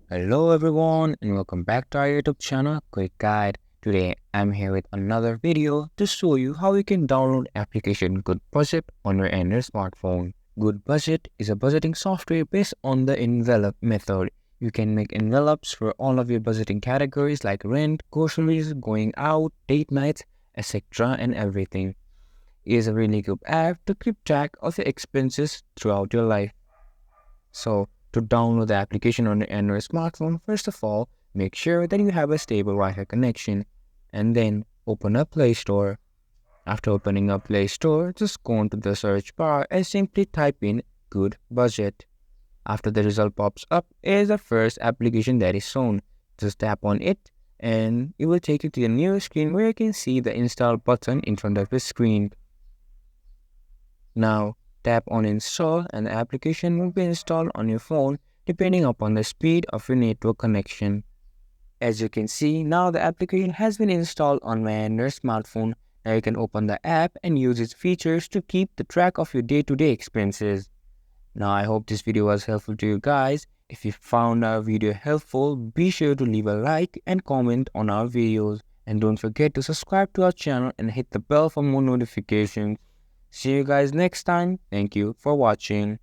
Hello everyone and welcome back to our YouTube channel Quick Guide. Today I'm here with another video to show you how you can download application Good Budget on your Android smartphone. Good Budget is a budgeting software based on the envelope method. You can make envelopes for all of your budgeting categories like rent, groceries, going out, date nights, etc. and everything. It is a really good app to keep track of your expenses throughout your life. So, to download the application on your Android smartphone, first of all, make sure that you have a stable Wi-Fi connection and then open up Play Store. After opening up Play Store, just go into the search bar and simply type in Good Budget. After the result pops up, is the first application that is shown. Just tap on it and it will take you to the new screen where you can see the install button in front of the screen. Now, tap on install and the application will be installed on your phone depending upon the speed of your network connection. As you can see, now the application has been installed on my Android smartphone. Now you can open the app and use its features to keep the track of your day-to-day expenses. Now I hope this video was helpful to you guys. If you found our video helpful, be sure to leave a like and comment on our videos. And don't forget to subscribe to our channel and hit the bell for more notifications. See you guys next time. Thank you for watching.